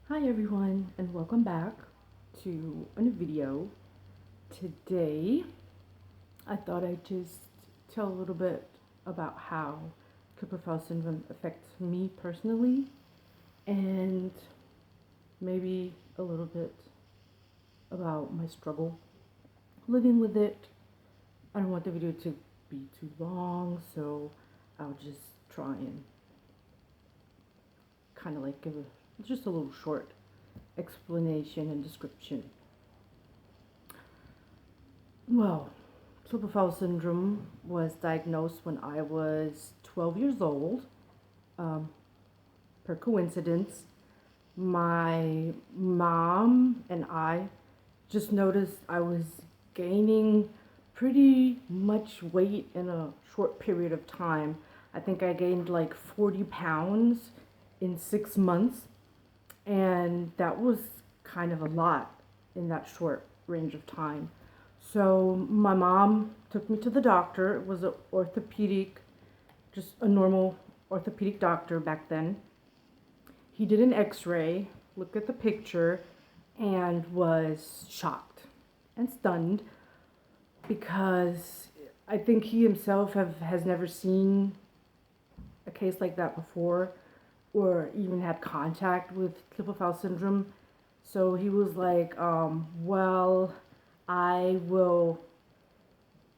Hi everyone, and welcome back to a new video. Today I thought I'd just tell a little bit about how Klippel-Feil syndrome affects me personally, and maybe a little bit about my struggle living with it. I don't want the video to be too long, so I'll just try and kind of like give just a little short explanation and description. Well, Klippel-Feil syndrome was diagnosed when I was 12 years old. Per coincidence, my mom and I just noticed I was gaining pretty much weight in a short period of time. I think I gained like 40 pounds in 6 months, and that was kind of a lot in that short range of time. So my mom took me to the doctor. It was an orthopedic, just a normal orthopedic doctor back then. He did an x-ray, looked at the picture, and was shocked and stunned because I think he himself has never seen a case like that before or even had contact with Klippel-Feil syndrome. So he was like, well, I will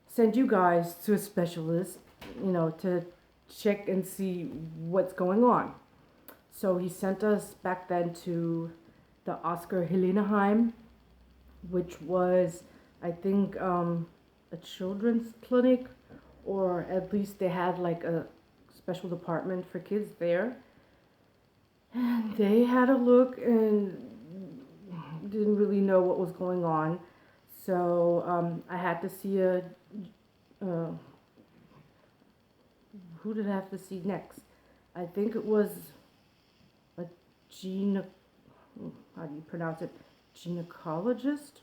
send you guys to a specialist, to check and see what's going on. So he sent us back then to the Oscar Heleneheim, which was, I think, a children's clinic, or at least they had like a special department for kids there. And they had a look and didn't really know what was going on. So I had to see who did I have to see next? I think it was a how do you pronounce it? Gynecologist.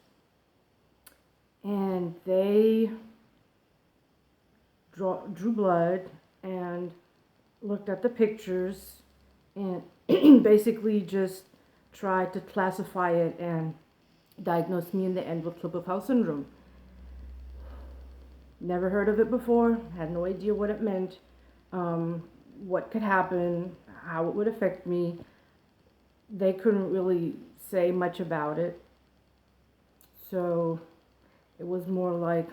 And they drew blood and looked at the pictures and basically just tried to classify it and diagnose me in the end with Klippel-Feil syndrome. Never heard of it before, had no idea what it meant, what could happen, how it would affect me. They couldn't really say much about it. So it was more like,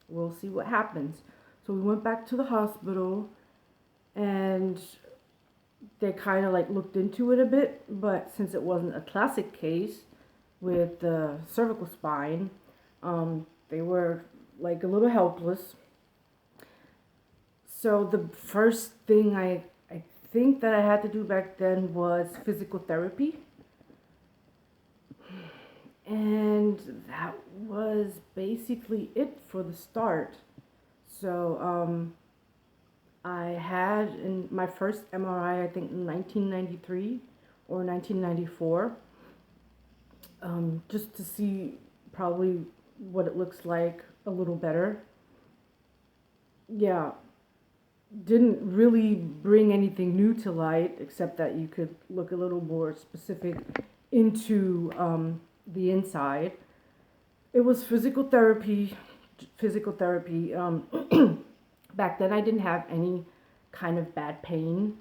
we'll see what happens. So we went back to the hospital and they kind of like looked into it a bit, but since it wasn't a classic case with the cervical spine, they were like a little helpless. So the first thing I think that I had to do back then was physical therapy. And that was basically it for the start. So I had in my first MRI, I think in 1993 or 1994, just to see probably what it looks like a little better. Yeah, didn't really bring anything new to light except that you could look a little more specific into the inside. It was physical therapy. Back then I didn't have any kind of bad pain,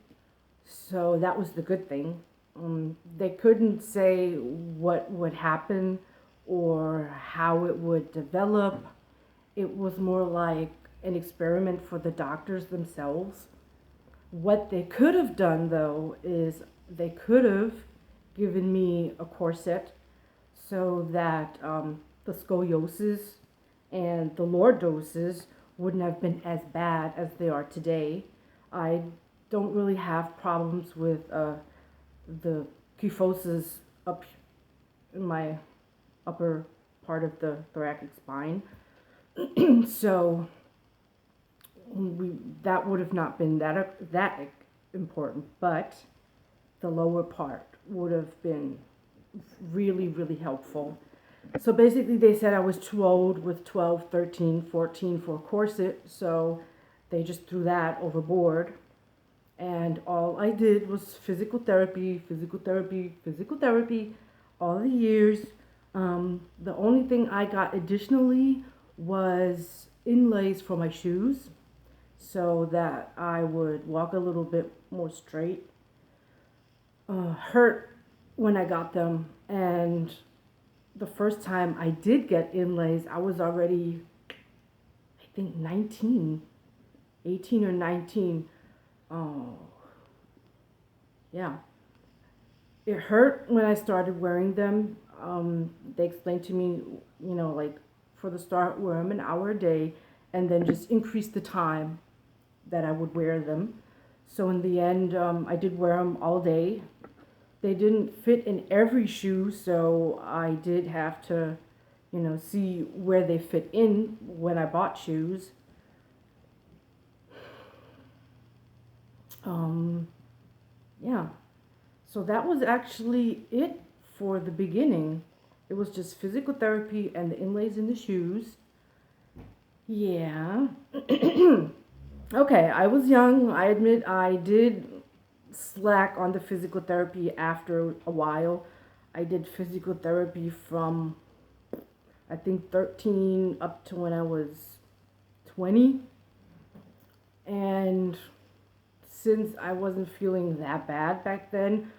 so that was the good thing. They couldn't say what would happen or how it would develop. It was more like an experiment for the doctors themselves. What they could have done, though, is they could have given me a corset so that the scoliosis and the lordosis wouldn't have been as bad as they are today. I don't really have problems with the kyphosis up in my upper part of the thoracic spine. So that would have not been that important, but the lower part would have been really, really helpful. So basically they said I was too old with 12, 13, 14 for a corset, so they just threw that overboard. And all I did was physical therapy all the years. The only thing I got additionally was inlays for my shoes so that I would walk a little bit more straight. Hurt when I got them, and the first time I did get inlays, I was already, I think, 19, 18 or 19. Oh, yeah. It hurt when I started wearing them. They explained to me, like for the start, wear them an hour a day and then just increase the time that I would wear them. So in the end, I did wear them all day. They didn't fit in every shoe, so I did have to, see where they fit in when I bought shoes. Yeah. So that was actually it for the beginning. It was just physical therapy and the inlays in the shoes. Yeah. Okay, I was young. I admit I did slack on the physical therapy after a while. I did physical therapy from, I think, 13 up to when I was 20. And since I wasn't feeling that bad back then,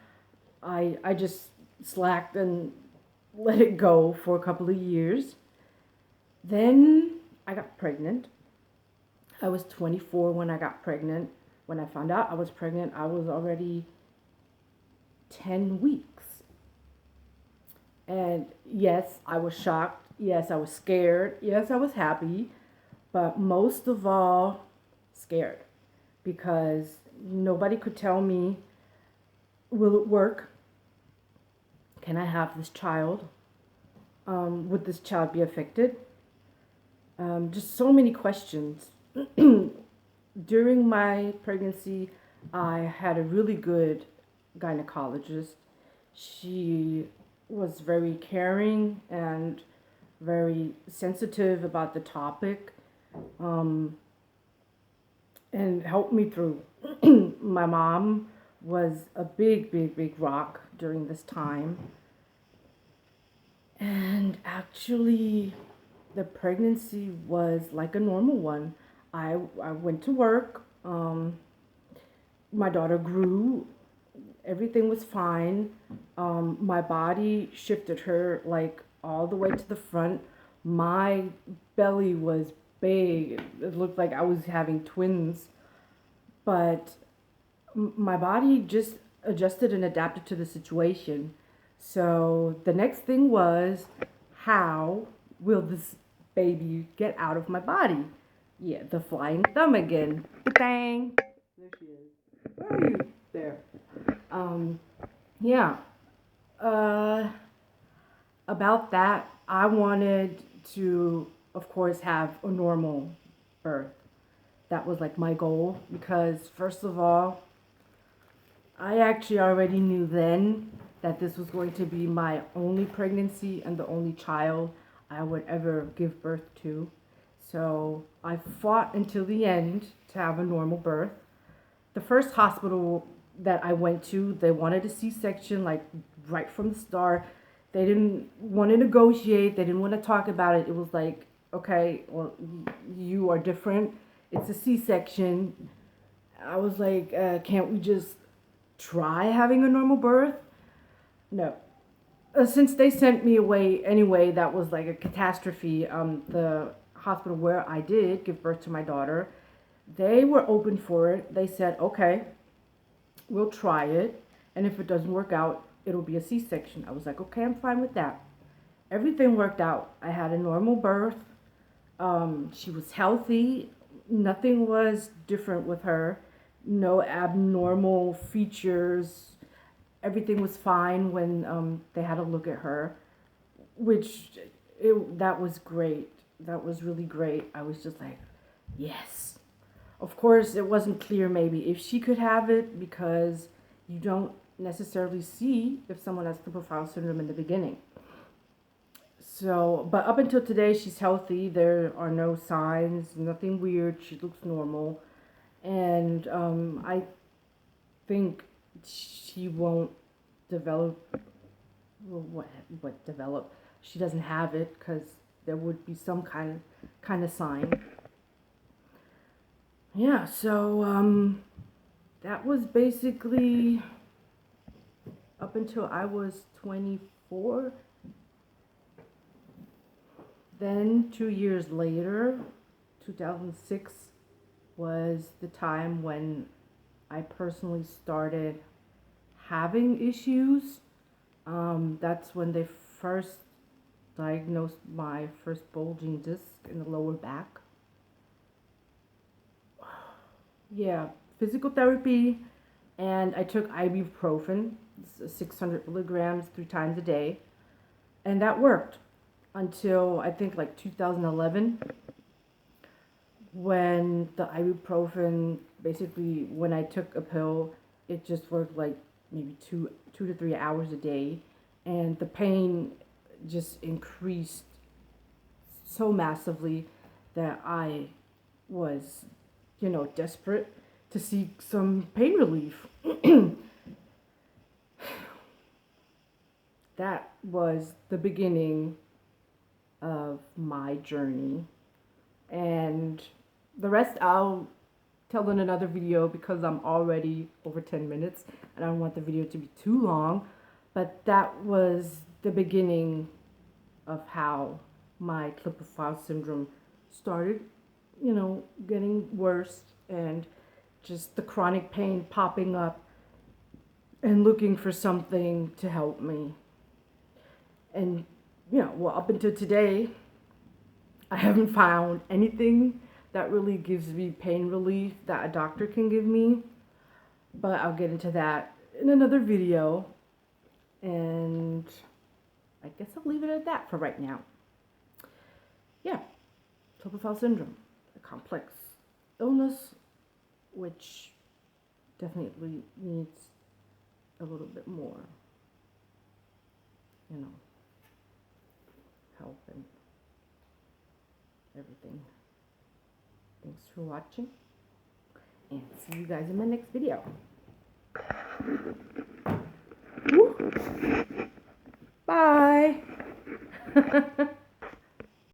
I just slacked and let it go for a couple of years. Then I got pregnant. I was 24 when I got pregnant. When I found out I was pregnant, I was already 10 weeks. And yes, I was shocked. Yes, I was scared. Yes, I was happy. But most of all, scared. Because nobody could tell me, will it work? Can I have this child? Would this child be affected? Just so many questions. During my pregnancy, I had a really good gynecologist. She was very caring and very sensitive about the topic, and helped me through. My mom was a big rock during this time. And actually, the pregnancy was like a normal one. I went to work. My daughter grew. Everything was fine. My body shifted her like all the way to the front. My belly was big. It looked like I was having twins. But my body just adjusted and adapted to the situation. So the next thing was, how will this baby get out of my body? Yeah, the flying thumb again. Bang! There she is. Where are you? There. Yeah. Uh, about that, I wanted to, of course, have a normal birth. That was like my goal because, first of all, I actually already knew then that this was going to be my only pregnancy and the only child I would ever give birth to. So I fought until the end to have a normal birth. The first hospital that I went to, they wanted a C-section like right from the start. They didn't want to negotiate. They didn't want to talk about it. It was like, okay, well, you are different. It's a C-section. I was like, can't we just try having a normal birth? No. Since they sent me away anyway, that was like a catastrophe. The hospital where I did give birth to my daughter, they were open for it. They said, okay, we'll try it. And if it doesn't work out, it'll be a C-section. I was like, okay, I'm fine with that. Everything worked out. I had a normal birth. She was healthy. Nothing was different with her. No abnormal features. Everything was fine when they had a look at her, that was great. That was really great. I was just like, yes. Of course, it wasn't clear maybe if she could have it because you don't necessarily see if someone has Klippel-Feil-Syndrome in the beginning. So, but up until today, she's healthy. There are no signs, nothing weird. She looks normal. And I think she won't develop. Well, what develop? She doesn't have it because there would be some kind of sign. Yeah, so that was basically up until I was 24. Then 2 years later, 2006 was the time when I personally started having issues. That's when they first diagnosed my first bulging disc in the lower back. Yeah, physical therapy, and I took ibuprofen, 600 milligrams 3 times a day, and that worked until I think like 2011, when the ibuprofen, basically when I took a pill, it just worked like maybe 2 to 3 hours a day, and the pain just increased so massively that I was, desperate to seek some pain relief. That was the beginning of my journey, and the rest I'll tell in another video because I'm already over 10 minutes and I don't want the video to be too long. But that was the beginning of how my Klippel-Feil-Syndrome started, getting worse, and just the chronic pain popping up and looking for something to help me. And, up until today, I haven't found anything that really gives me pain relief that a doctor can give me. But I'll get into that in another video. And I guess I'll leave it at that for right now. Yeah, Klippel-Feil-Syndrome, a complex illness which definitely needs a little bit more, help and everything. Thanks for watching, and see you guys in my next video. Woo. Bye.